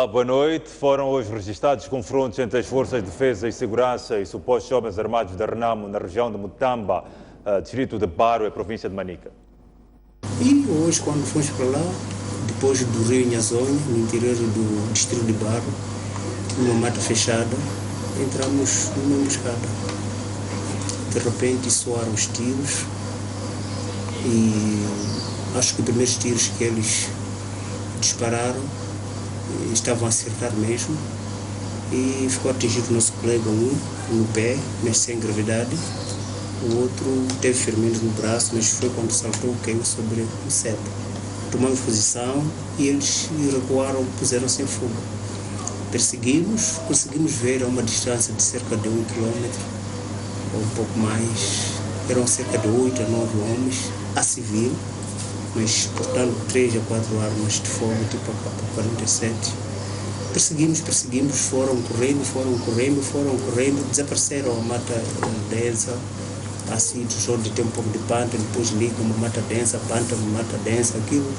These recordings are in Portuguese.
Olá, boa noite. Foram hoje registrados confrontos entre as forças de defesa e segurança e supostos homens armados da Renamo na região de Mutamba, distrito de Baro, e província de Manica. E hoje, quando fomos para lá, depois do rio Nhazonha, no interior do distrito de Baro, numa mata fechada, entramos numa emboscada. De repente soaram os tiros e acho que os primeiros tiros que eles dispararam estavam a acertar mesmo, e ficou atingido o nosso colega no pé, mas sem gravidade. O outro teve ferimentos no braço, mas foi quando saltou, caiu sobre o cepo. Tomamos posição e eles recuaram, puseram-se em fuga. Perseguimos, conseguimos ver a uma distância de cerca de 1 quilômetro, ou um pouco mais. Eram cerca de 8 a 9 homens, a civil, mas portando 3 a 4 armas de fogo, tipo AK-47. Perseguimos, foram correndo, desapareceram a mata densa, assim, onde tem um pouco de pântano, depois ligam uma mata densa, pântano, mata densa, aquilo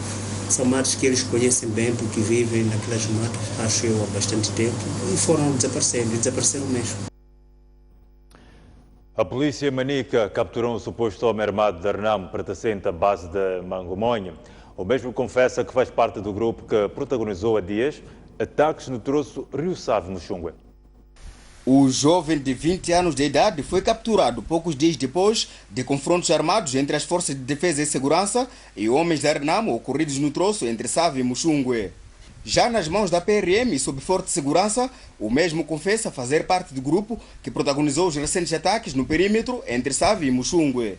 são matas que eles conhecem bem porque vivem naquelas matas, acho eu, há bastante tempo, e foram desapareceram mesmo. A polícia Manica capturou um suposto homem armado da Renamo pertencente à base de Mangumonha. O mesmo confessa que faz parte do grupo que protagonizou há dias ataques no troço Rio Save, no Xungue. O jovem de 20 anos de idade foi capturado poucos dias depois de confrontos armados entre as forças de defesa e segurança e homens da Renamo ocorridos no troço entre Save e Muxungue. Já nas mãos da PRM e sob forte segurança, o mesmo confessa fazer parte do grupo que protagonizou os recentes ataques no perímetro entre Save e Muxungue.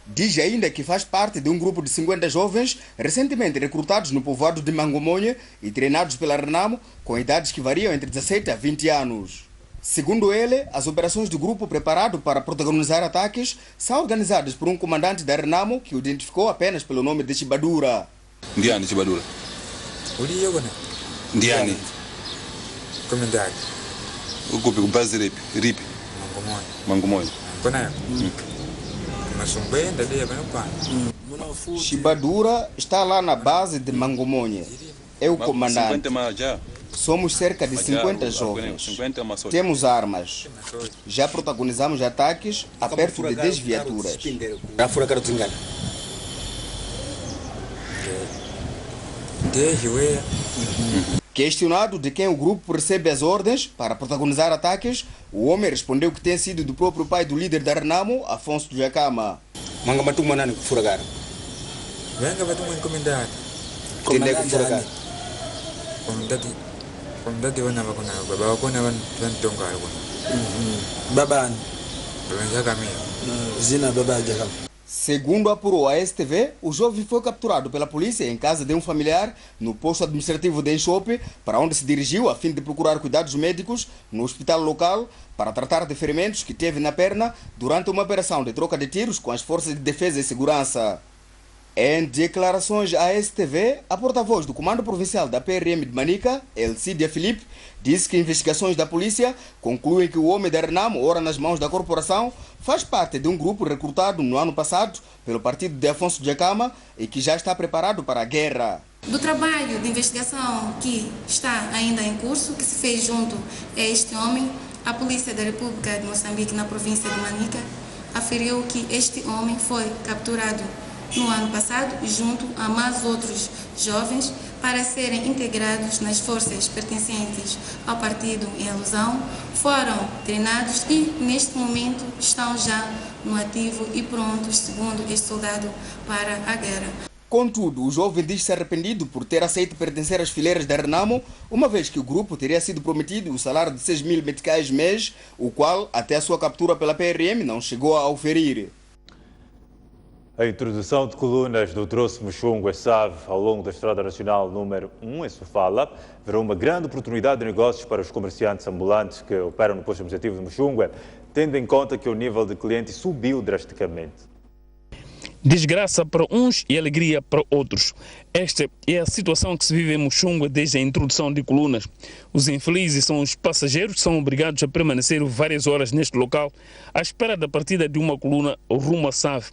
Diz ainda que faz parte de um grupo de 50 jovens recentemente recrutados no povoado de Mangumonha e treinados pela Renamo com idades que variam entre 17 a 20 anos. Segundo ele, as operações do grupo preparado para protagonizar ataques são organizadas por um comandante da Renamo que o identificou apenas pelo nome de Chibadura. Ndiani Chibadura? Ndiani? Comandante. O grupo com base de Ripe? Mangumonha. Chibadura está lá na base de Mangumonha. É o comandante. Somos cerca de 50 jovens. Temos armas. Já protagonizamos ataques a perto de 10 viaturas. Questionado de quem o grupo recebe as ordens para protagonizar ataques, o homem respondeu que tem sido do próprio pai do líder da Renamo, Afonso Jacama. Segundo apurou a STV, o jovem foi capturado pela polícia em casa de um familiar no posto administrativo de Enxope, para onde se dirigiu a fim de procurar cuidados médicos no hospital local para tratar de ferimentos que teve na perna durante uma operação de troca de tiros com as forças de defesa e segurança. Em declarações à STV, a porta-voz do Comando Provincial da PRM de Manica, Elcídia Filipe, disse que investigações da polícia concluem que o homem da Renamo, ora nas mãos da corporação, faz parte de um grupo recrutado no ano passado pelo partido de Afonso Jacama e que já está preparado para a guerra. Do trabalho de investigação que está ainda em curso, que se fez junto a este homem, a Polícia da República de Moçambique, na província de Manica, aferiu que este homem foi capturado no ano passado, junto a mais outros jovens, para serem integrados nas forças pertencentes ao partido em alusão, foram treinados e, neste momento, estão já no ativo e prontos, segundo este soldado, para a guerra. Contudo, o jovem diz-se arrependido por ter aceito pertencer às fileiras da Renamo, uma vez que o grupo teria sido prometido o salário de 6.000 meticais mês, o qual, até a sua captura pela PRM, não chegou a oferir. A introdução de colunas do troço Muxungue-Save ao longo da Estrada Nacional número 1 em Sofala virou uma grande oportunidade de negócios para os comerciantes ambulantes que operam no posto administrativo de Muxungue, tendo em conta que o nível de clientes subiu drasticamente. Desgraça para uns e alegria para outros. Esta é a situação que se vive em Muxungue desde a introdução de colunas. Os infelizes são os passageiros que são obrigados a permanecer várias horas neste local à espera da partida de uma coluna rumo a Save.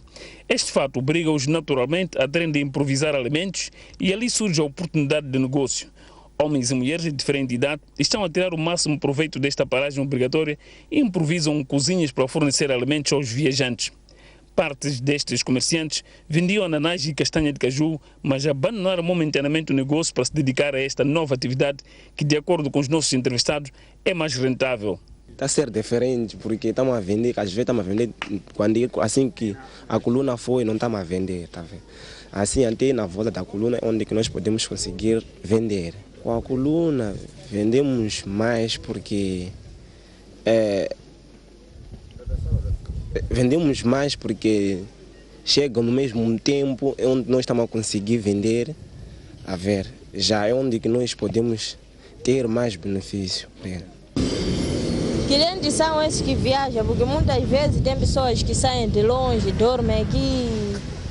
Este fato obriga-os naturalmente a terem de improvisar alimentos e ali surge a oportunidade de negócio. Homens e mulheres de diferente idade estão a tirar o máximo proveito desta paragem obrigatória e improvisam cozinhas para fornecer alimentos aos viajantes. Partes destes comerciantes vendiam ananás e castanha de caju, mas abandonaram momentaneamente o negócio para se dedicar a esta nova atividade que, de acordo com os nossos entrevistados, é mais rentável. Está a ser diferente porque estamos a vender, às vezes estamos a vender assim que a coluna foi, não estamos a vender, tá vendo? Assim até na volta da coluna é onde que nós podemos conseguir vender. Com a coluna vendemos mais porque chega no mesmo tempo é onde nós estamos a conseguir vender, a ver, já é onde que nós podemos ter mais benefício. Clientes são esses que viajam, porque muitas vezes tem pessoas que saem de longe, dormem aqui,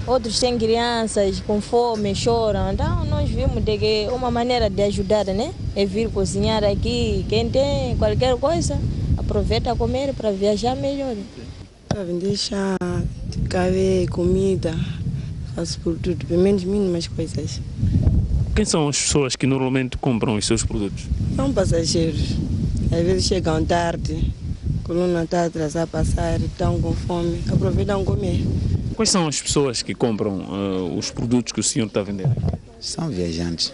outros têm crianças com fome, choram. Então nós vimos de que uma maneira de ajudar, né, é vir cozinhar aqui. Quem tem qualquer coisa, aproveita a comer para viajar melhor. Para vender chá, café, comida, faço por tudo, pelo menos mínimas coisas. Quem são as pessoas que normalmente compram os seus produtos? São passageiros. Às vezes chegam tarde, a coluna está atrasada a passar, estão com fome, aproveitam a comer. Quais são as pessoas que compram os produtos que o senhor está a vender? São viajantes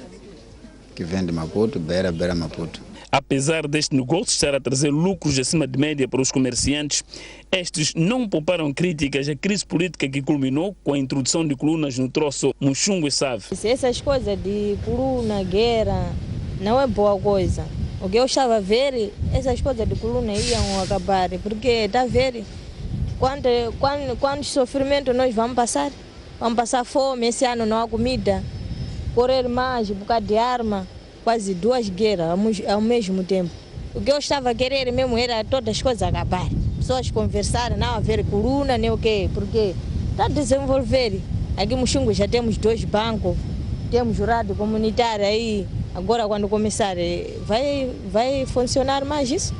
que vendem Maputo, Beira Maputo. Apesar deste negócio estar a trazer lucros acima de média para os comerciantes, estes não pouparam críticas à crise política que culminou com a introdução de colunas no troço Muxungue e Save. Essas coisas de coluna, guerra, não é boa coisa. O que eu estava a ver, essas coisas de coluna iam acabar, porque está a ver quantos sofrimentos nós vamos passar fome, esse ano não há comida, correr mais por causa de arma. Quase 2 guerras ao mesmo tempo. O que eu estava a querer mesmo era todas as coisas acabar. Pessoas conversarem, não haver coluna, nem o quê, porque está a desenvolver. Aqui em Muxungue já temos 2 bancos, temos o rádio comunitário aí. Agora quando começar, vai funcionar mais isso?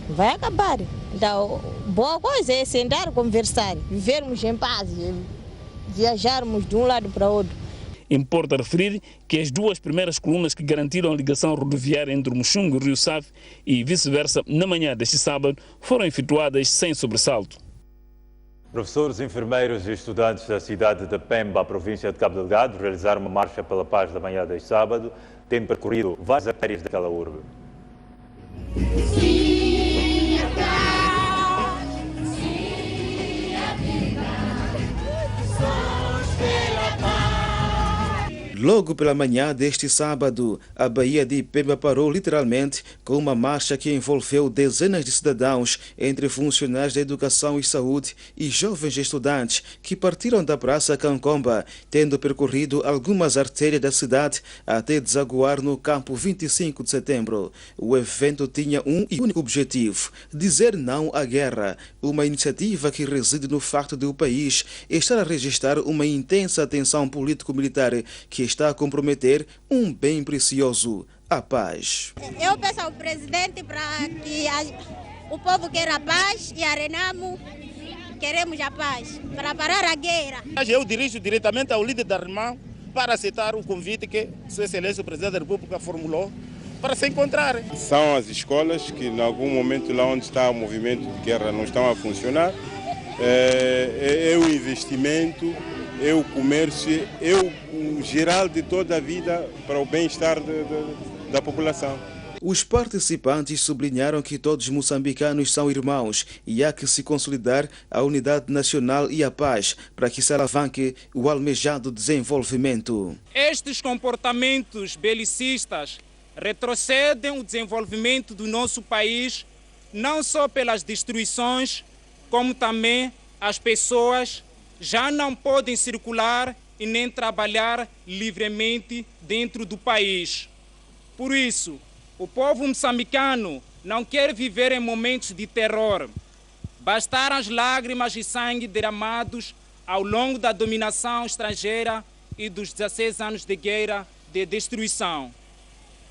Vai acabar. Então, boa coisa é sentar, conversar, vivermos em paz, viajarmos de um lado para o outro. Importa referir que as 2 primeiras colunas que garantiram a ligação rodoviária entre o Muxungue e o Rio Save e vice-versa na manhã deste sábado foram efetuadas sem sobressalto. Professores, enfermeiros e estudantes da cidade de Pemba, província de Cabo Delgado, realizaram uma marcha pela paz da manhã deste sábado, tendo percorrido várias artérias daquela urbe. Logo pela manhã deste sábado, a Baía de Pemba parou literalmente com uma marcha que envolveu dezenas de cidadãos, entre funcionários da educação e saúde e jovens estudantes que partiram da Praça Cancomba, tendo percorrido algumas artérias da cidade até desaguar no campo 25 de setembro. O evento tinha um e único objetivo: dizer não à guerra, uma iniciativa que reside no facto de o país estar a registrar uma intensa tensão político-militar que está a comprometer um bem precioso, a paz. Eu peço ao presidente para que o povo queira a paz e a Renamo queremos a paz, para parar a guerra. Eu dirijo diretamente ao líder da Renamo para aceitar o convite que Sua Excelência o Presidente da República formulou para se encontrar. São as escolas que, em algum momento, lá onde está o movimento de guerra, não estão a funcionar. É o investimento, é o comércio, é o geral de toda a vida para o bem-estar da população. Os participantes sublinharam que todos os moçambicanos são irmãos e há que se consolidar a unidade nacional e a paz para que se alavanque o almejado desenvolvimento. Estes comportamentos belicistas retrocedem o desenvolvimento do nosso país, não só pelas destruições, como também as pessoas já não podem circular e nem trabalhar livremente dentro do país. Por isso, o povo moçambicano não quer viver em momentos de terror. Bastaram as lágrimas e sangue derramados ao longo da dominação estrangeira e dos 16 anos de guerra de destruição.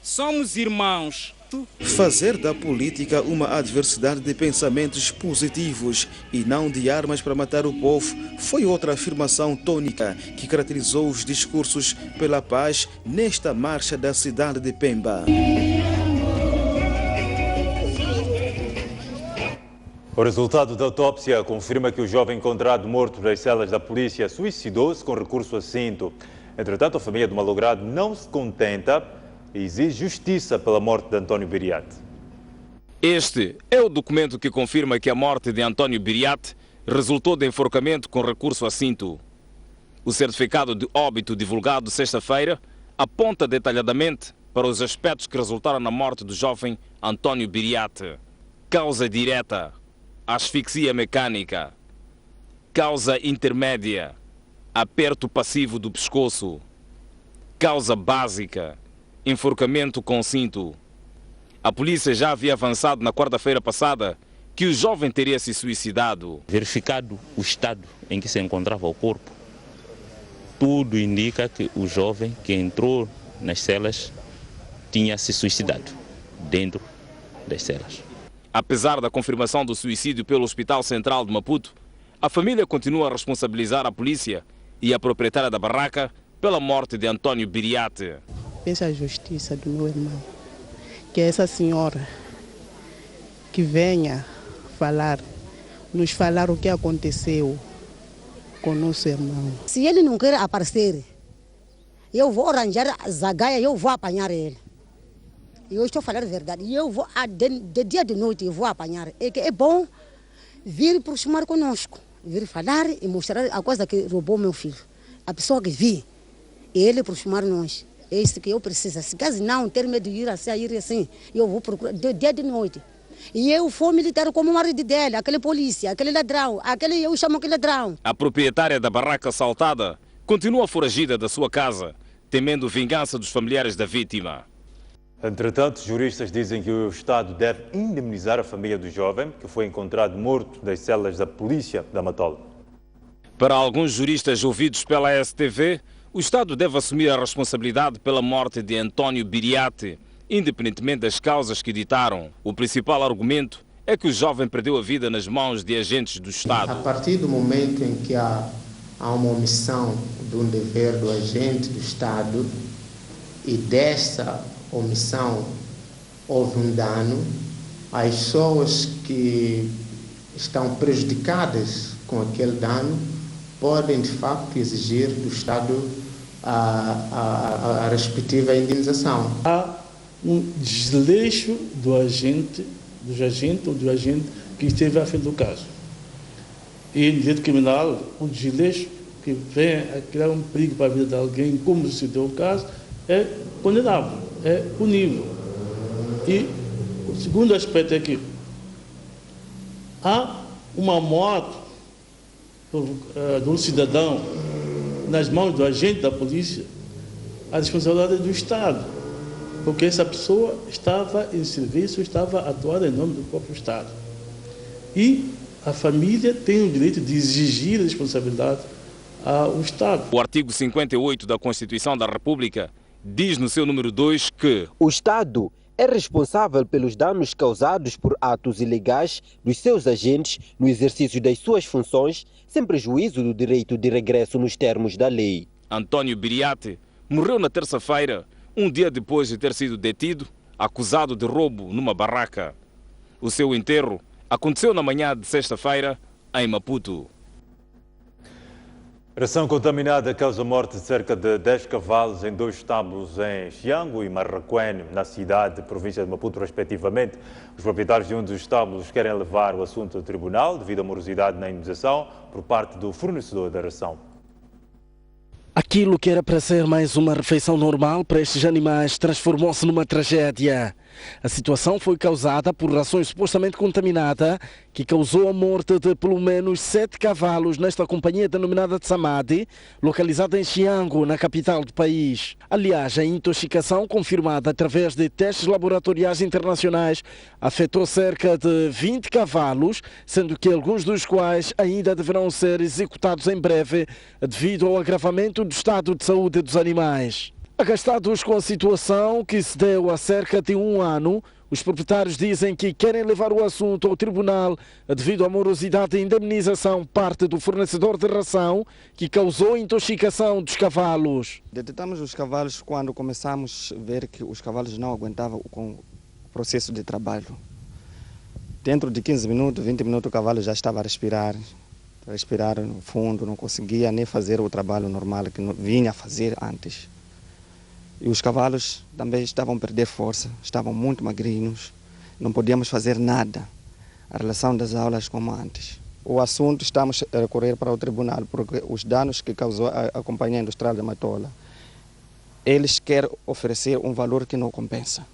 Somos irmãos, fato. Fazer da política uma adversidade de pensamentos positivos e não de armas para matar o povo foi outra afirmação tônica que caracterizou os discursos pela paz nesta marcha da cidade de Pemba. O resultado da autópsia confirma que o jovem encontrado morto nas celas da polícia suicidou-se com recurso a cinto. Entretanto, a família do malogrado não se contenta e exige justiça pela morte de António Biriate. Este é o documento que confirma que a morte de António Biriate resultou de enforcamento com recurso a cinto. O certificado de óbito divulgado sexta-feira aponta detalhadamente para os aspectos que resultaram na morte do jovem António Biriate. Causa direta: asfixia mecânica. Causa intermédia: aperto passivo do pescoço. Causa básica: enforcamento com cinto. A polícia já havia avançado na quarta-feira passada que o jovem teria se suicidado. Verificado o estado em que se encontrava o corpo, tudo indica que o jovem que entrou nas celas tinha se suicidado dentro das celas. Apesar da confirmação do suicídio pelo Hospital Central de Maputo, a família continua a responsabilizar a polícia e a proprietária da barraca pela morte de António Biriate. Pensa a justiça do meu irmão, que essa senhora que venha nos falar o que aconteceu com nosso irmão. Se ele não quer aparecer, eu vou arranjar a zagaia, eu vou apanhar ele. Eu estou falando a verdade. Eu vou, de dia de noite, eu vou apanhar. É bom vir aproximar conosco, vir falar e mostrar a coisa que roubou meu filho. A pessoa que vi, ele aproximar nós. É isso que eu preciso. Se caso não ter medo de ir assim, eu vou procurar de dia de noite. E eu fui militar como o marido dele, aquele polícia, aquele ladrão, eu chamo aquele ladrão. A proprietária da barraca assaltada continua foragida da sua casa, temendo vingança dos familiares da vítima. Entretanto, juristas dizem que o Estado deve indemnizar a família do jovem que foi encontrado morto nas celas da polícia da Matola. Para alguns juristas ouvidos pela STV, o Estado deve assumir a responsabilidade pela morte de António Biriate, independentemente das causas que ditaram. O principal argumento é que o jovem perdeu a vida nas mãos de agentes do Estado. A partir do momento em que há uma omissão de um dever do agente do Estado e dessa omissão houve um dano, as pessoas que estão prejudicadas com aquele dano podem de facto exigir do Estado a respectiva indenização. Há um desleixo do agente que esteve à frente do caso. E em direito criminal, o desleixo que vem a criar um perigo para a vida de alguém, como se deu o caso, é condenável, é punível. E o segundo aspecto é que há uma morte de um cidadão nas mãos do agente da polícia, a responsabilidade é do Estado, porque essa pessoa estava em serviço, estava atuando em nome do próprio Estado. E a família tem o direito de exigir a responsabilidade ao Estado. O artigo 58 da Constituição da República diz no seu número 2 que o Estado é responsável pelos danos causados por atos ilegais dos seus agentes no exercício das suas funções, sem prejuízo do direito de regresso nos termos da lei. António Biriate morreu na terça-feira, um dia depois de ter sido detido, acusado de roubo numa barraca. O seu enterro aconteceu na manhã de sexta-feira, em Maputo. Ração contaminada causa a morte de cerca de 10 cavalos em 2 estábulos em Xiango e Marraquém, na cidade e província de Maputo, respectivamente. Os proprietários de um dos estábulos querem levar o assunto ao tribunal devido à morosidade na indenização por parte do fornecedor da ração. Aquilo que era para ser mais uma refeição normal para estes animais transformou-se numa tragédia. A situação foi causada por rações supostamente contaminadas que causou a morte de pelo menos 7 cavalos nesta companhia denominada Tsamadi, localizada em Xiango, na capital do país. Aliás, a intoxicação confirmada através de testes laboratoriais internacionais afetou cerca de 20 cavalos, sendo que alguns dos quais ainda deverão ser executados em breve devido ao agravamento do estado de saúde dos animais. Agastados com a situação que se deu há cerca de um ano, Os proprietários dizem que querem levar o assunto ao tribunal devido à morosidade de indemnização parte do fornecedor de ração que causou intoxicação dos cavalos. Detectamos os cavalos quando começamos a ver que os cavalos não aguentavam com o processo de trabalho. Dentro de 15 minutos, 20 minutos, o cavalo já estava a respirar no fundo, não conseguia nem fazer o trabalho normal que vinha fazer antes. E os cavalos também estavam a perder força, estavam muito magrinhos, não podíamos fazer nada. A relação das aulas como antes. O assunto estamos a recorrer para o tribunal, porque os danos que causou a Companhia Industrial de Matola, eles querem oferecer um valor que não compensa.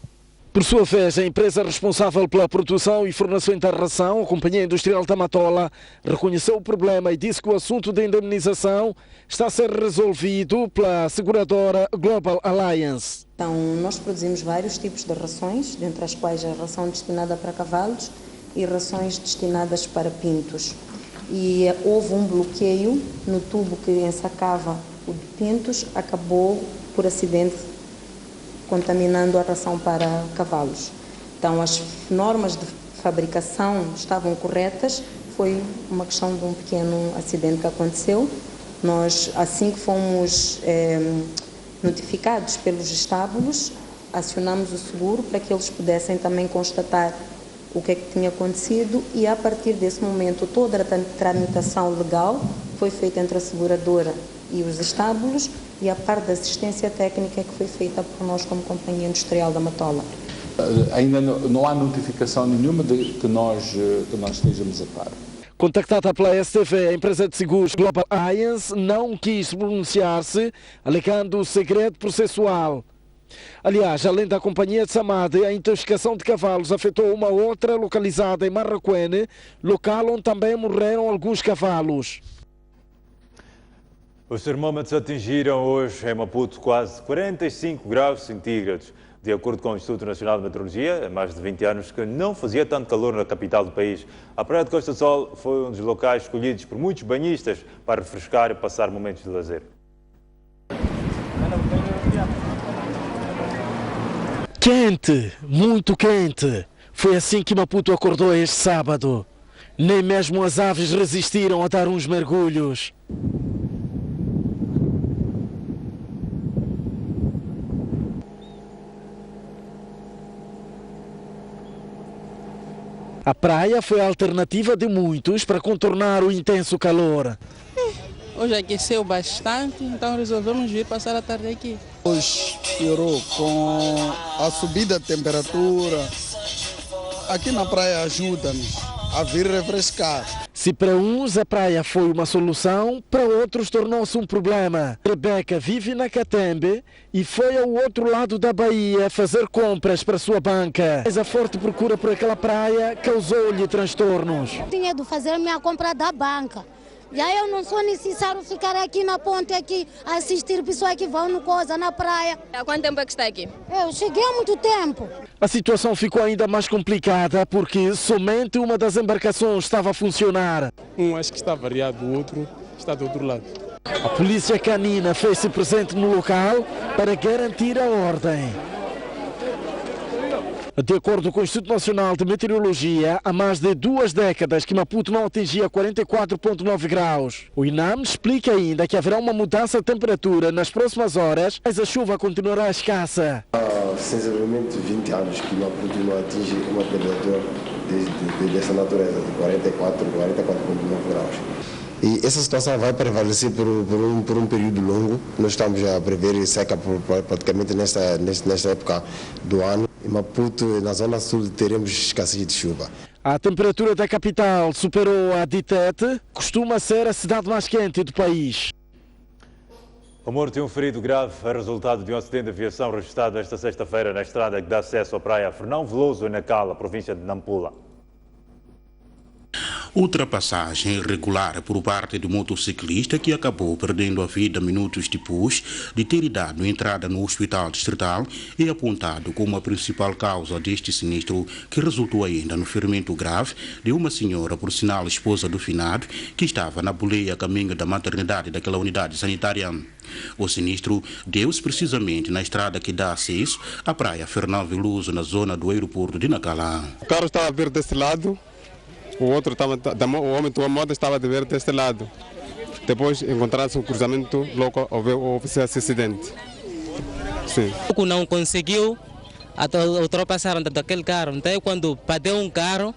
Por sua vez, a empresa responsável pela produção e fornecimento da ração, a Companhia Industrial da Matola, reconheceu o problema e disse que o assunto de indemnização está a ser resolvido pela seguradora Global Alliance. Então, nós produzimos vários tipos de rações, dentre as quais a ração destinada para cavalos e rações destinadas para pintos. E houve um bloqueio no tubo que ensacava o de pintos, acabou por acidente contaminando a ração para cavalos. Então, as normas de fabricação estavam corretas, foi uma questão de um pequeno acidente que aconteceu. Nós, assim que fomos notificados pelos estábulos, acionamos o seguro para que eles pudessem também constatar o que é que tinha acontecido e, a partir desse momento, toda a tramitação legal foi feita entre a seguradora e os estábulos e a parte da assistência técnica que foi feita por nós como Companhia Industrial da Matola. Ainda não há notificação nenhuma de que nós estejamos a par. Contactada pela STV, a empresa de seguros Global Alliance não quis pronunciar-se, alegando segredo processual. Aliás, além da companhia de Samade, a intoxicação de cavalos afetou uma outra localizada em Marraquene, local onde também morreram alguns cavalos. Os termômetros atingiram hoje em Maputo quase 45 graus centígrados. De acordo com o Instituto Nacional de Meteorologia, há mais de 20 anos que não fazia tanto calor na capital do país. A Praia de Costa do Sol foi um dos locais escolhidos por muitos banhistas para refrescar e passar momentos de lazer. Quente, muito quente. Foi assim que Maputo acordou este sábado. Nem mesmo as aves resistiram a dar uns mergulhos. A praia foi a alternativa de muitos para contornar o intenso calor. Hoje aqueceu bastante, então resolvemos vir passar a tarde aqui. Hoje piorou com a subida da temperatura. Aqui na praia ajuda-nos a vir refrescar. Se para uns a praia foi uma solução, para outros tornou-se um problema. Rebeca vive na Catembe e foi ao outro lado da Bahia fazer compras para a sua banca. Mas a forte procura por aquela praia causou-lhe transtornos. Tinha de fazer minha compra da banca. Já eu não sou necessário ficar aqui na ponte aqui, assistir pessoas que vão no coisa, na praia. Há quanto tempo é que está aqui? Eu cheguei há muito tempo. A situação ficou ainda mais complicada porque somente uma das embarcações estava a funcionar. Um acho que está variado, o outro está do outro lado. A polícia canina fez-se presente no local para garantir a ordem. De acordo com o Instituto Nacional de Meteorologia, há mais de 2 décadas que Maputo não atingia 44,9 graus. O INAM explica ainda que haverá uma mudança de temperatura nas próximas horas, mas a chuva continuará escassa. Há sensivelmente 20 anos que Maputo não atinge uma temperatura dessa natureza, de 44,9 graus. E essa situação vai prevalecer por um período longo. Nós estamos a prever seca praticamente nesta época do ano. Em Maputo, na zona sul, teremos escassez de chuva. A temperatura da capital superou a de Tete, costuma ser a cidade mais quente do país. Um morto e um ferido grave é resultado de um acidente de aviação registrado esta sexta-feira na estrada que dá acesso à praia Fernão Veloso, em Nacala, província de Nampula. Ultrapassagem irregular por parte do motociclista que acabou perdendo a vida minutos depois de ter dado entrada no hospital distrital é apontado como a principal causa deste sinistro, que resultou ainda no ferimento grave de uma senhora, por sinal esposa do finado, que estava na boleia a caminho da maternidade daquela unidade sanitária. O sinistro deu-se precisamente na estrada que dá acesso à praia Fernão Veloso, na zona do aeroporto de Nacala. O carro estava a vir desse lado. O homem da moto estava a vir deste lado. Depois encontraram-se o cruzamento, logo houve esse acidente. Sim. Não conseguiu ultrapassar daquele carro. Então, quando bateu um carro,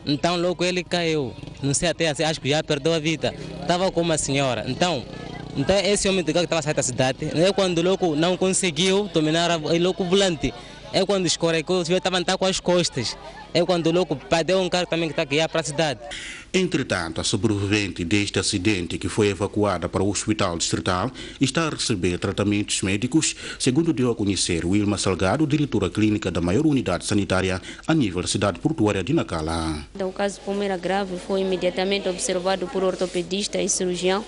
então logo ele caiu. Não sei até, acho que já perdeu a vida. Estava com uma senhora. Então esse homem que estava saindo da cidade, quando logo não conseguiu dominar o volante. Quando escorregou, estava com as costas. Quando logo bateu um carro também que está aqui para a cidade. Entretanto, a sobrevivente deste acidente, que foi evacuada para o hospital distrital, está a receber tratamentos médicos, segundo deu a conhecer Wilma Salgado, diretora clínica da maior unidade sanitária a nível da cidade portuária de Nacala. O caso, como era grave, foi imediatamente observado por ortopedista e cirurgião,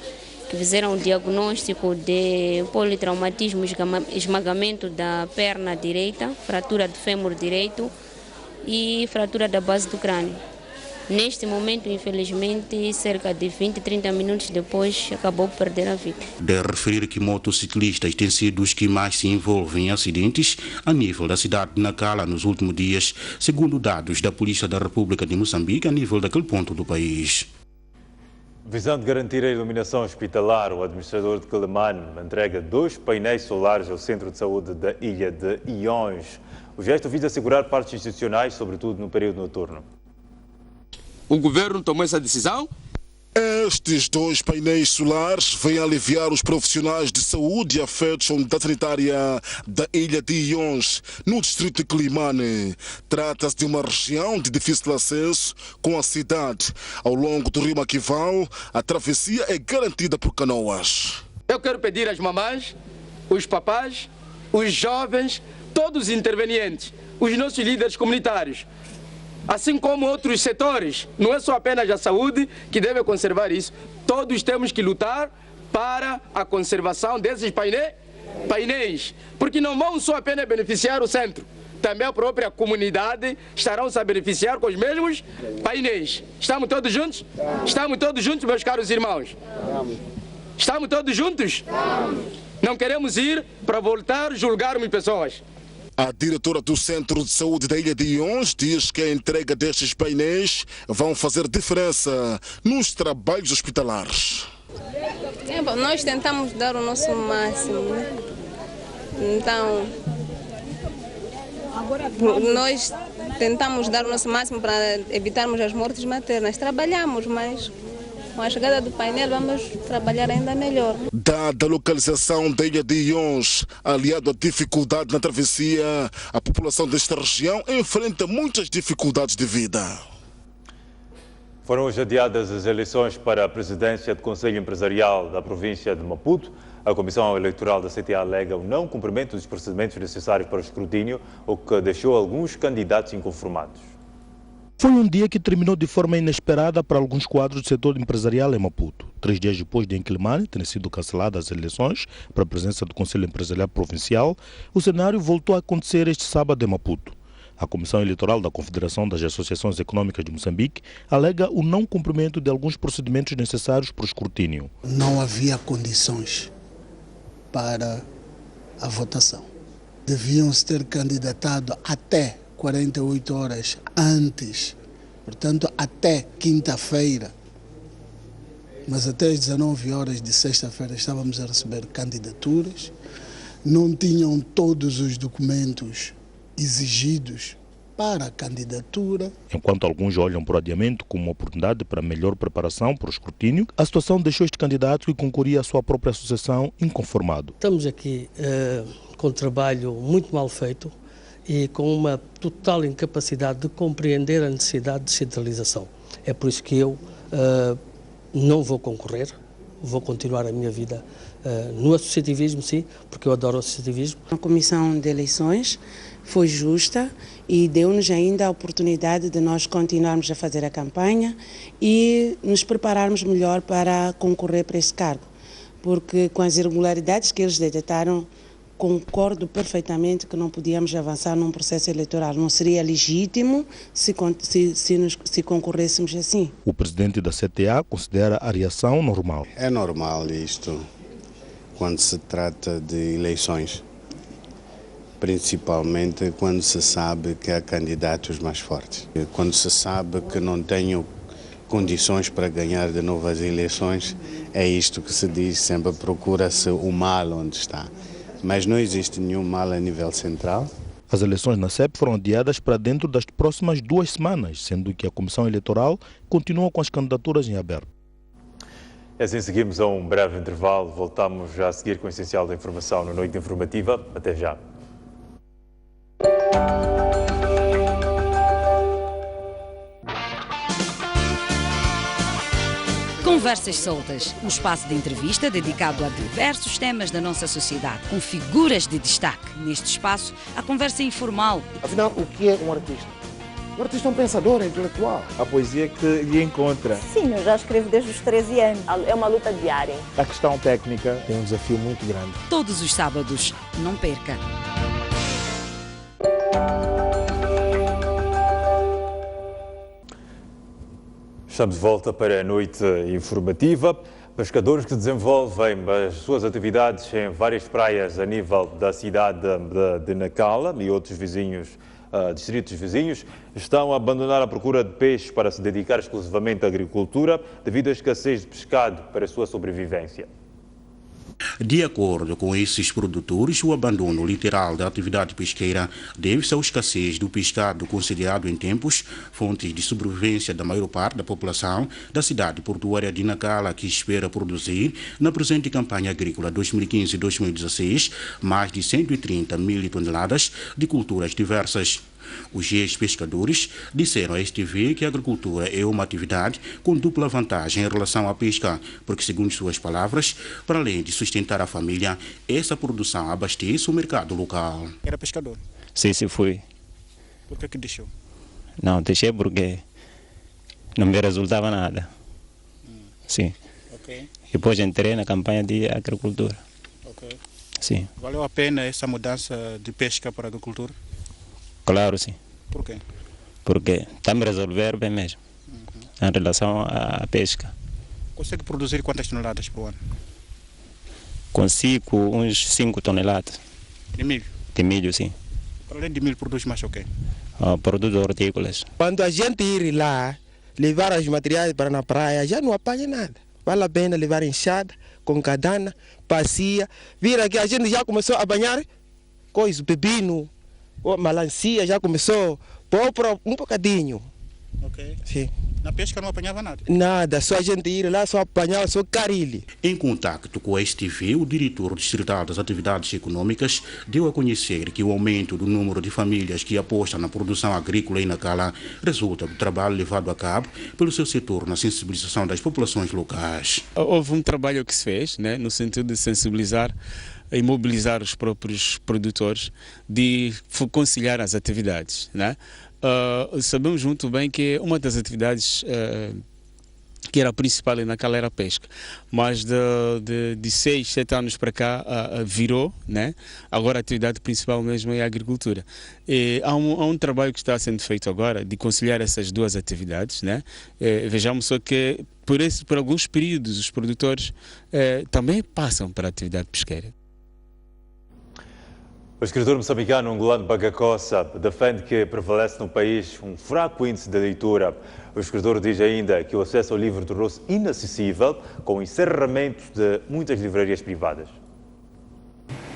que fizeram o diagnóstico de politraumatismo, esmagamento da perna direita, fratura do fêmur direito e fratura da base do crânio. Neste momento, infelizmente, cerca de 20, 30 minutos depois, acabou por perder a vida. De referir que motociclistas têm sido os que mais se envolvem em acidentes a nível da cidade de Nacala nos últimos dias, segundo dados da Polícia da República de Moçambique a nível daquele ponto do país. Visando garantir a iluminação hospitalar, o administrador de Quelimane entrega 2 painéis solares ao Centro de Saúde da ilha de Iões. O gesto visa assegurar partes institucionais, sobretudo no período noturno. O governo tomou essa decisão? Estes 2 painéis solares vêm aliviar os profissionais de saúde afetos à unidade sanitária da ilha de Iões, no distrito de Quelimane. Trata-se de uma região de difícil acesso com a cidade. Ao longo do rio Maquival, a travessia é garantida por canoas. Eu quero pedir às mamães, os papás, os jovens, todos os intervenientes, os nossos líderes comunitários, assim como outros setores, não é só apenas a saúde que deve conservar isso. Todos temos que lutar para a conservação desses painéis, porque não vão só apenas beneficiar o centro, também a própria comunidade estarão a beneficiar com os mesmos painéis. Estamos todos juntos? Estamos todos juntos, meus caros irmãos? Estamos todos juntos? Não queremos ir para voltar a julgarmos pessoas. A diretora do Centro de Saúde da Ilha de Iões diz que a entrega destes painéis vão fazer diferença nos trabalhos hospitalares. Nós tentamos dar o nosso máximo, né? Então, nós tentamos dar o nosso máximo para evitarmos as mortes maternas. Trabalhamos, mas com a chegada do painel vamos trabalhar ainda melhor. Dada a localização da ilha de Iões, aliado à dificuldade na travessia, a população desta região enfrenta muitas dificuldades de vida. Foram hoje adiadas as eleições para a presidência do Conselho Empresarial da província de Maputo. A Comissão Eleitoral da CTA alega o não cumprimento dos procedimentos necessários para o escrutínio, o que deixou alguns candidatos inconformados. Foi um dia que terminou de forma inesperada para alguns quadros do setor empresarial em Maputo. 3 dias depois de em Quelimane terem sido canceladas as eleições para a presença do Conselho Empresarial Provincial, o cenário voltou a acontecer este sábado em Maputo. A Comissão Eleitoral da Confederação das Associações Econômicas de Moçambique alega o não cumprimento de alguns procedimentos necessários para o escrutínio. Não havia condições para a votação. Deviam-se ter candidatado até 48 horas antes, portanto até quinta-feira, mas até as 19 horas de sexta-feira estávamos a receber candidaturas, não tinham todos os documentos exigidos para a candidatura. Enquanto alguns olham para o adiamento como uma oportunidade para melhor preparação para o escrutínio, a situação deixou este candidato que concorria à sua própria associação inconformado. Estamos aqui com um trabalho muito mal feito e com uma total incapacidade de compreender a necessidade de centralização. É por isso que eu não vou concorrer, vou continuar a minha vida no associativismo, sim, porque eu adoro o associativismo. A comissão de eleições foi justa e deu-nos ainda a oportunidade de nós continuarmos a fazer a campanha e nos prepararmos melhor para concorrer para esse cargo, porque com as irregularidades que eles detectaram, concordo perfeitamente que não podíamos avançar num processo eleitoral. Não seria legítimo se concorrêssemos assim. O presidente da CTA considera a reação normal. É normal isto quando se trata de eleições, principalmente quando se sabe que há candidatos mais fortes. Quando se sabe que não tenho condições para ganhar de novo as eleições, é isto que se diz, sempre procura-se o mal onde está. Mas não existe nenhum mal a nível central. As eleições na CEP foram adiadas para dentro das próximas 2 semanas, sendo que a Comissão Eleitoral continua com as candidaturas em aberto. E assim seguimos a um breve intervalo. Voltamos já a seguir com o essencial da informação na Noite Informativa. Até já. Conversas Soltas, um espaço de entrevista dedicado a diversos temas da nossa sociedade, com figuras de destaque. Neste espaço, a conversa é informal. Afinal, o que é um artista? Um artista é um pensador, é intelectual. A poesia que lhe encontra. Sim, eu já escrevo desde os 13 anos. É uma luta diária. A questão técnica tem um desafio muito grande. Todos os sábados, não perca. Estamos de volta para a Noite Informativa. Pescadores que desenvolvem as suas atividades em várias praias a nível da cidade de Nacala e outros distritos vizinhos estão a abandonar a procura de peixe para se dedicar exclusivamente à agricultura devido à escassez de pescado para a sua sobrevivência. De acordo com esses produtores, o abandono literal da atividade pesqueira deve-se à escassez do pescado considerado em tempos fontes de sobrevivência da maior parte da população da cidade portuária de Nacala, que espera produzir, na presente campanha agrícola 2015-2016, mais de 130 mil toneladas de culturas diversas. Os ex-pescadores disseram à STV que a agricultura é uma atividade com dupla vantagem em relação à pesca, porque, segundo suas palavras, para além de sustentar a família, essa produção abastece o mercado local. Era pescador? Sim, fui. Por que deixou? Não, deixei porque não me resultava nada. Sim. Okay. Depois entrei na campanha de agricultura. Okay. Sim. Valeu a pena essa mudança de pesca para a agricultura? Claro, sim. Por quê? Porque está a me resolver bem mesmo, em relação à pesca. Consegue produzir quantas toneladas por ano? Consigo uns 5 toneladas. De milho? De milho, sim. Para além de milho, produz mais o quê? Produto hortícolas. Quando a gente ir lá, levar os materiais para na praia, já não apanha nada. Vale a pena levar enxada, com cadana, passia. Vira que a gente já começou a banhar coisa, pepino, melancia, já começou por um bocadinho. Ok. Sim. Na pesca não apanhava nada? Nada, só a gente ir lá, só apanhava, só carilho. Em contacto com a STV, o diretor distrital das atividades econômicas deu a conhecer que o aumento do número de famílias que apostam na produção agrícola em Nacala resulta do trabalho levado a cabo pelo seu setor na sensibilização das populações locais. Houve um trabalho que se fez, né, no sentido de sensibilizar e mobilizar os próprios produtores, de conciliar as atividades, né? Sabemos muito bem que uma das atividades que era a principal naquela era a pesca, mas de 6, 7 anos para cá virou, né? Agora a atividade principal mesmo é a agricultura. E há um trabalho que está sendo feito agora de conciliar essas duas atividades, né? Vejamos só que por alguns períodos os produtores também passam para a atividade pesqueira. O escritor moçambicano Angolano Bagacossa defende que prevalece no país um fraco índice de leitura. O escritor diz ainda que o acesso ao livro tornou-se inacessível com o encerramento de muitas livrarias privadas.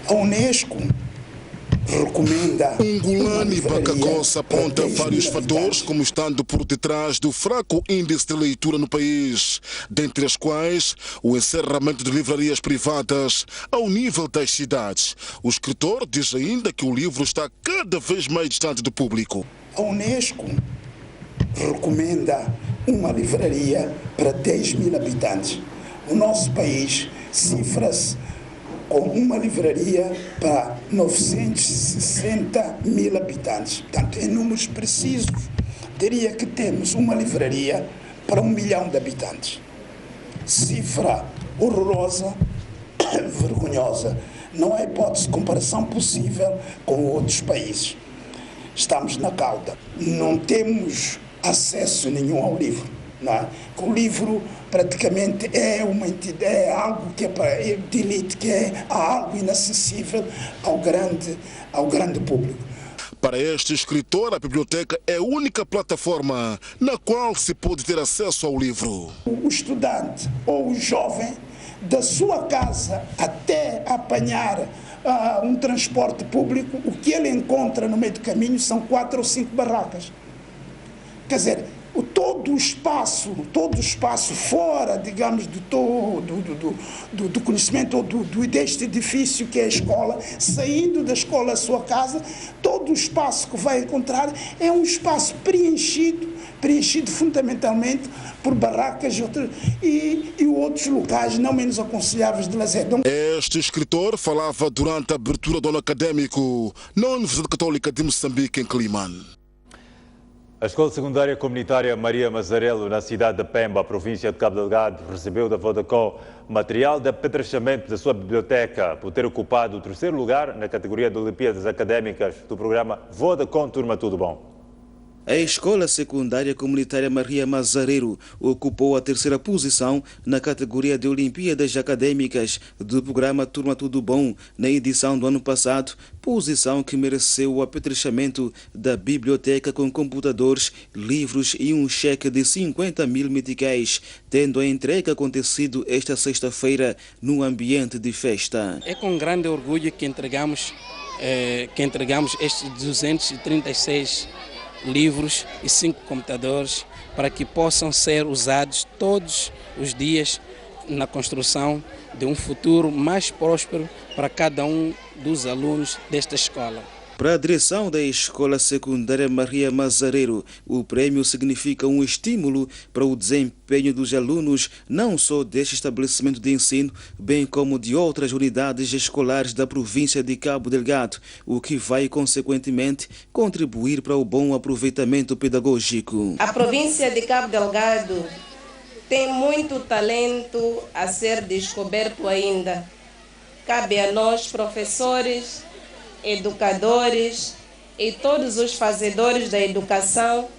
A Unesco recomenda. Angolano Bagacossa aponta vários fatores como estando por detrás do fraco índice de leitura no país, dentre as quais o encerramento de livrarias privadas ao nível das cidades. O escritor diz ainda que o livro está cada vez mais distante do público. A Unesco recomenda uma livraria para 10 mil habitantes. O nosso país cifra-se com uma livraria para 960 mil habitantes. Portanto, em números precisos, diria que temos uma livraria para 1 milhão de habitantes. Cifra horrorosa, vergonhosa. Não há hipótese de comparação possível com outros países. Estamos na cauda. Não temos acesso nenhum ao livro. Não é? O livro praticamente é uma entidade, é algo que é de elite, que é algo inacessível ao grande público. Para este escritor, a biblioteca é a única plataforma na qual se pode ter acesso ao livro. O estudante ou o jovem, da sua casa até apanhar um transporte público, o que ele encontra no meio do caminho são 4 ou 5 barracas. Quer dizer, todo o espaço fora, digamos, do conhecimento deste edifício que é a escola, saindo da escola à sua casa, todo o espaço que vai encontrar é um espaço preenchido fundamentalmente por barracas e outros locais não menos aconselháveis de lazer. Este escritor falava durante a abertura do ano académico na Universidade Católica de Moçambique, em Quelimane. A Escola Secundária Comunitária Maria Mazarelo, na cidade de Pemba, província de Cabo Delgado, recebeu da Vodacom material de apetrechamento da sua biblioteca por ter ocupado o 3º lugar na categoria de Olimpíadas Académicas do programa Vodacom Turma Tudo Bom. A Escola Secundária Comunitária Maria Mazarelo ocupou a 3ª posição na categoria de Olimpíadas Acadêmicas do programa Turma Tudo Bom na edição do ano passado, posição que mereceu o apetrechamento da biblioteca com computadores, livros e um cheque de 50 mil meticais, tendo a entrega acontecido esta sexta-feira no ambiente de festa. É com grande orgulho que entregamos estes 236 livros e 5 computadores para que possam ser usados todos os dias na construção de um futuro mais próspero para cada um dos alunos desta escola. Para a direção da Escola Secundária Maria Mazarelo, o prémio significa um estímulo para o desempenho dos alunos, não só deste estabelecimento de ensino, bem como de outras unidades escolares da província de Cabo Delgado, o que vai, consequentemente, contribuir para o bom aproveitamento pedagógico. A província de Cabo Delgado tem muito talento a ser descoberto ainda. Cabe a nós, professores, educadores e todos os fazedores da educação,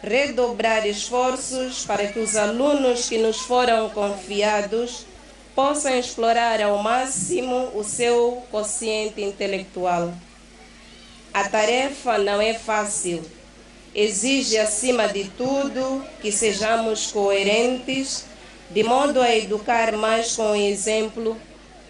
redobrar esforços para que os alunos que nos foram confiados possam explorar ao máximo o seu quociente intelectual. A tarefa não é fácil. Exige, acima de tudo, que sejamos coerentes, de modo a educar mais com o exemplo,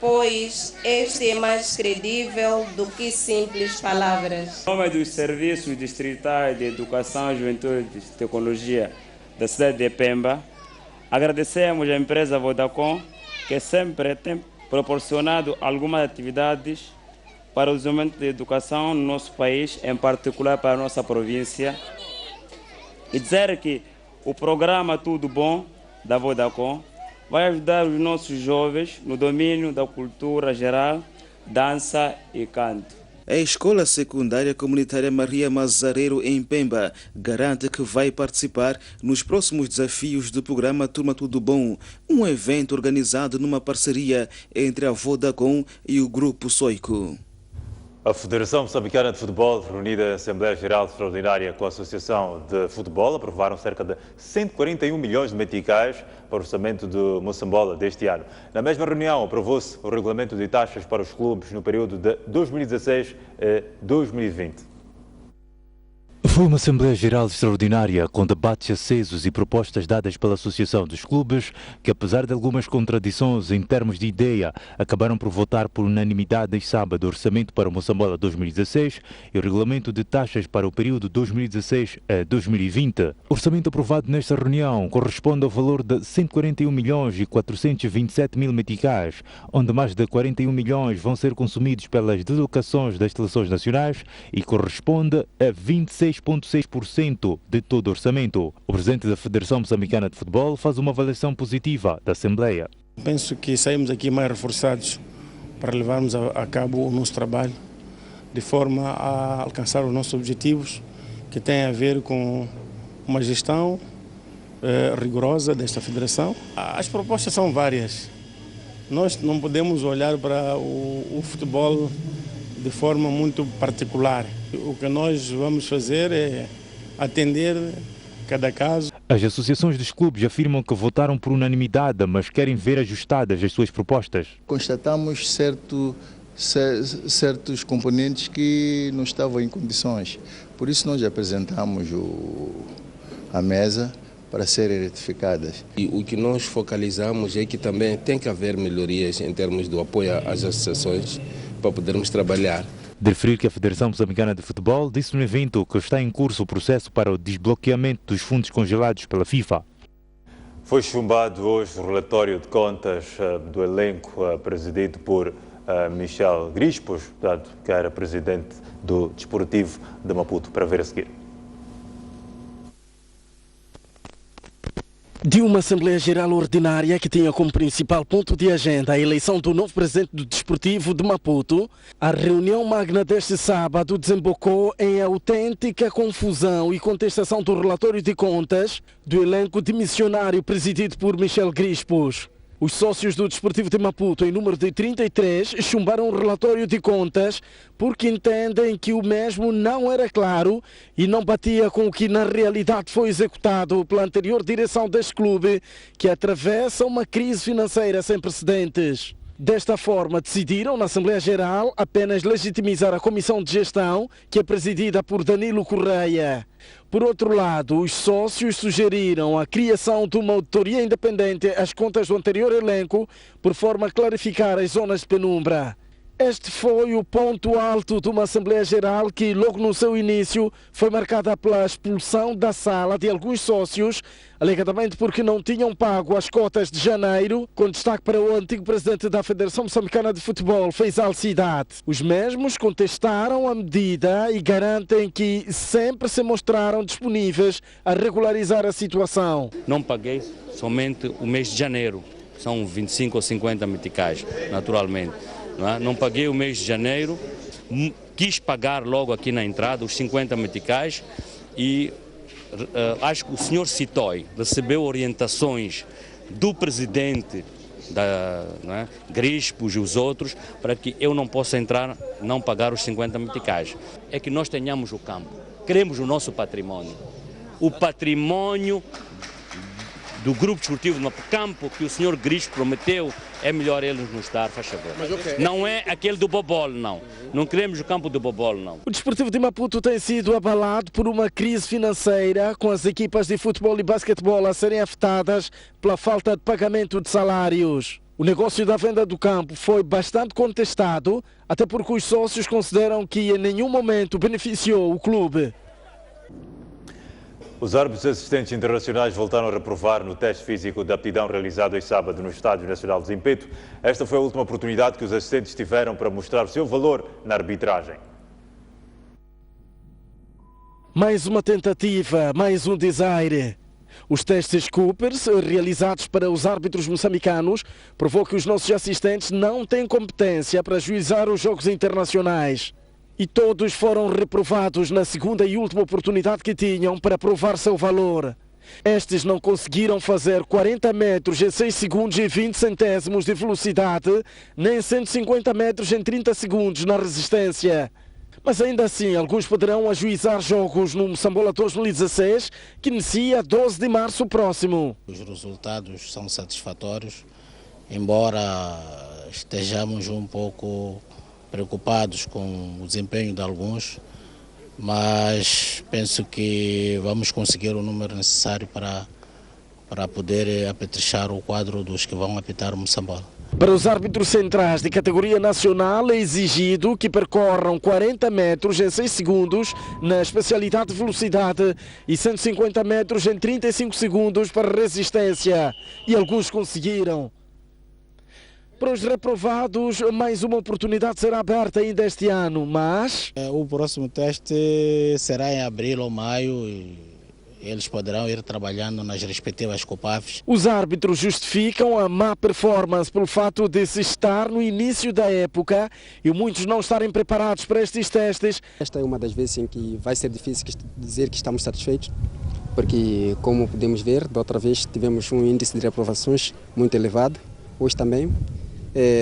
pois este é mais credível do que simples palavras. Em nome dos Serviços Distritais de Educação, Juventude e Tecnologia da cidade de Pemba, agradecemos à empresa Vodacom, que sempre tem proporcionado algumas atividades para o desenvolvimento da educação no nosso país, em particular para a nossa província, e dizer que o programa Tudo Bom da Vodacom vai ajudar os nossos jovens no domínio da cultura geral, dança e canto. A Escola Secundária Comunitária Maria Mazarelo, em Pemba, garante que vai participar nos próximos desafios do programa Turma Tudo Bom, um evento organizado numa parceria entre a Vodacom e o Grupo Soico. A Federação Moçambicana de Futebol, reunida em Assembleia Geral Extraordinária com a Associação de Futebol, aprovaram cerca de 141 milhões de meticais para o orçamento do Moçambola deste ano. Na mesma reunião, aprovou-se o regulamento de taxas para os clubes no período de 2016 a 2020. Foi uma Assembleia Geral Extraordinária com debates acesos e propostas dadas pela Associação dos Clubes que, apesar de algumas contradições em termos de ideia, acabaram por votar por unanimidade este sábado o orçamento para o Moçambola 2016 e o regulamento de taxas para o período 2016 a 2020. O orçamento aprovado nesta reunião corresponde ao valor de 141 milhões e 427 mil meticais, onde mais de 41 milhões vão ser consumidos pelas deslocações das seleções nacionais e corresponde a 26,6% de todo o orçamento. O presidente da Federação Moçambicana de Futebol faz uma avaliação positiva da Assembleia. Penso que saímos aqui mais reforçados para levarmos a cabo o nosso trabalho de forma a alcançar os nossos objetivos, que têm a ver com uma gestão rigorosa desta federação. As propostas são várias. Nós não podemos olhar para o futebol de forma muito particular. O que nós vamos fazer é atender cada caso. As associações dos clubes afirmam que votaram por unanimidade, mas querem ver ajustadas as suas propostas. Constatamos certos componentes que não estavam em condições. Por isso nós apresentamos a mesa para serem retificadas. E o que nós focalizamos é que também tem que haver melhorias em termos do apoio às associações para podermos trabalhar. De referir que a Federação Moçambicana de Futebol disse no evento que está em curso o processo para o desbloqueamento dos fundos congelados pela FIFA. Foi chumbado hoje o relatório de contas do elenco presidido por Michel Grispos, que era presidente do Desportivo de Maputo. Para ver a seguir. De uma Assembleia Geral Ordinária que tinha como principal ponto de agenda a eleição do novo presidente do Desportivo de Maputo, a reunião magna deste sábado desembocou em autêntica confusão e contestação do relatório de contas do elenco demissionário presidido por Michel Grispos. Os sócios do Desportivo de Maputo, em número de 33, chumbaram o relatório de contas porque entendem que o mesmo não era claro e não batia com o que na realidade foi executado pela anterior direção deste clube, que atravessa uma crise financeira sem precedentes. Desta forma, decidiram na Assembleia Geral apenas legitimizar a Comissão de Gestão, que é presidida por Danilo Correia. Por outro lado, os sócios sugeriram a criação de uma auditoria independente às contas do anterior elenco, por forma a clarificar as zonas de penumbra. Este foi o ponto alto de uma Assembleia Geral que, logo no seu início, foi marcada pela expulsão da sala de alguns sócios, alegadamente porque não tinham pago as cotas de janeiro, com destaque para o antigo presidente da Federação Moçambicana de Futebol, Faisal Cidade. Os mesmos contestaram a medida e garantem que sempre se mostraram disponíveis a regularizar a situação. Não paguei somente o mês de janeiro, são 25 ou 50 meticais, naturalmente. Não paguei o mês de janeiro, quis pagar logo aqui na entrada os 50 meticais e acho que o senhor Citói recebeu orientações do presidente Grispos e os outros para que eu não possa entrar, não pagar os 50 meticais. É que nós tenhamos o campo, queremos o nosso património, o património do Grupo Desportivo do Campo que o senhor Grispos prometeu, é melhor ele nos dar, faz favor. Não é aquele do Bobol, não. Não queremos o campo do Bobol, não. O Desportivo de Maputo tem sido abalado por uma crise financeira, com as equipas de futebol e basquetebol a serem afetadas pela falta de pagamento de salários. O negócio da venda do campo foi bastante contestado, até porque os sócios consideram que em nenhum momento beneficiou o clube. Os árbitros assistentes internacionais voltaram a reprovar no teste físico de aptidão realizado este sábado no Estádio Nacional de Zimpeto. Esta foi a última oportunidade que os assistentes tiveram para mostrar o seu valor na arbitragem. Mais uma tentativa, mais um desaire. Os testes Coopers, realizados para os árbitros moçambicanos, provou que os nossos assistentes não têm competência para juizar os jogos internacionais. E todos foram reprovados na segunda e última oportunidade que tinham para provar seu valor. Estes não conseguiram fazer 40 metros em 6 segundos e 20 centésimos de velocidade, nem 150 metros em 30 segundos na resistência. Mas ainda assim, alguns poderão ajuizar jogos no Moçambola 2016, que inicia 12 de março próximo. Os resultados são satisfatórios, embora estejamos um pouco preocupados com o desempenho de alguns, mas penso que vamos conseguir o número necessário para poder apetrechar o quadro dos que vão apitar o Moçambola. Para os árbitros centrais de categoria nacional é exigido que percorram 40 metros em 6 segundos na especialidade de velocidade e 150 metros em 35 segundos para resistência, e alguns conseguiram. Para os reprovados, mais uma oportunidade será aberta ainda este ano, mas... O próximo teste será em abril ou maio eles poderão ir trabalhando nas respectivas COPAFs. Os árbitros justificam a má performance pelo fato de se estar no início da época e muitos não estarem preparados para estes testes. Esta é uma das vezes em que vai ser difícil dizer que estamos satisfeitos, porque, como podemos ver, da outra vez tivemos um índice de reprovações muito elevado. Hoje também,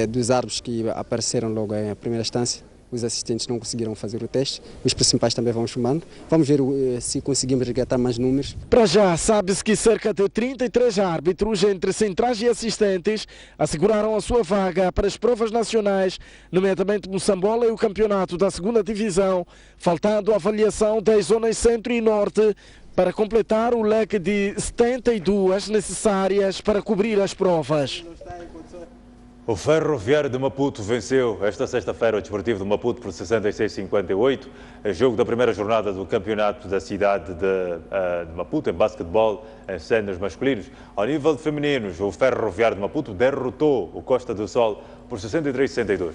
dos árbitros que apareceram logo em primeira instância, os assistentes não conseguiram fazer o teste, os principais também vão chamando. Vamos ver se conseguimos resgatar mais números. Para já, sabe-se que cerca de 33 árbitros, entre centrais e assistentes, asseguraram a sua vaga para as provas nacionais, nomeadamente Moçambola e o campeonato da 2ª Divisão, faltando a avaliação das zonas Centro e Norte, para completar o leque de 72 necessárias para cobrir as provas. O Ferroviário de Maputo venceu esta sexta-feira o Desportivo de Maputo por 66-58, jogo da primeira jornada do campeonato da cidade de Maputo em basquetebol em séniores masculinos. Ao nível de femininos, o Ferroviário de Maputo derrotou o Costa do Sol por 63-62.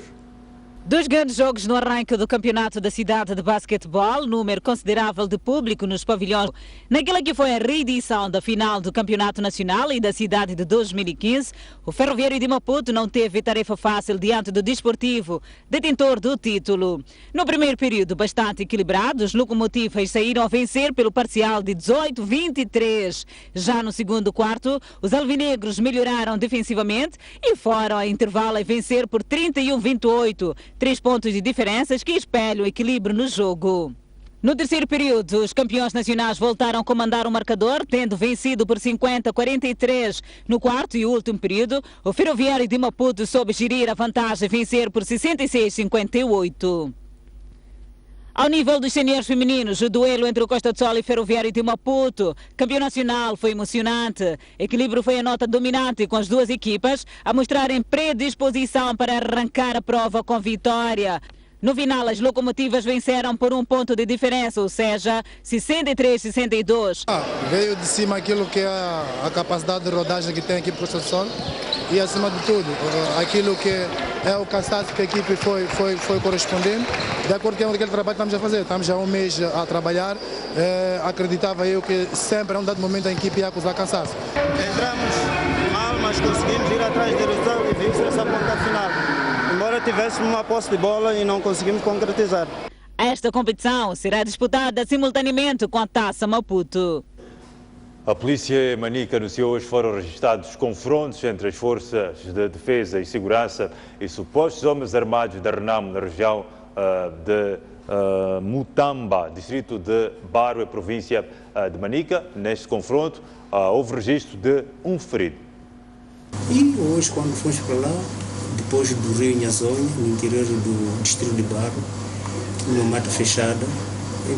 Dois grandes jogos no arranque do campeonato da cidade de basquetebol, número considerável de público nos pavilhões. Naquela que foi a reedição da final do campeonato nacional e da cidade de 2015, o Ferroviário de Maputo não teve tarefa fácil diante do Desportivo, detentor do título. No primeiro período, bastante equilibrado, os locomotivas saíram a vencer pelo parcial de 18-23. Já no segundo quarto, os alvinegros melhoraram defensivamente e foram a intervalo a vencer por 31-28. 3 pontos de diferenças que espelham o equilíbrio no jogo. No terceiro período, os campeões nacionais voltaram a comandar o marcador, tendo vencido por 50-43. No quarto e último período, o Ferroviário de Maputo soube gerir a vantagem e vencer por 66-58. Ao nível dos seniores femininos, o duelo entre o Costa do Sol e Ferroviário de Maputo, campeão nacional, foi emocionante. Equilíbrio foi a nota dominante, com as duas equipas a mostrarem predisposição para arrancar a prova com vitória. No final, as locomotivas venceram por 1 ponto de diferença, ou seja, 63-62. Veio de cima aquilo que é a capacidade de rodagem que tem a equipe Costa do Sol e, acima de tudo, aquilo que é o cansaço que a equipe foi correspondendo. De acordo com aquele trabalho que estamos a fazer, estamos já há um mês a trabalhar, acreditava eu que sempre a um dado momento a equipe ia acusar cansaço. Entramos mal, mas conseguimos ir atrás da direção e vimos essa ponta final. Embora tivéssemos uma posse de bola e não conseguimos concretizar. Esta competição será disputada simultaneamente com a Taça Maputo. A polícia em Manica anunciou hoje foram registrados confrontos entre as forças de defesa e segurança e supostos homens armados da Renamo na região de Mutamba, distrito de Barua, província de Manica. Neste confronto houve registro de um ferido. E hoje, quando fomos para lá, depois do rio Nhazonha, no interior do distrito de Barua, numa mata fechada,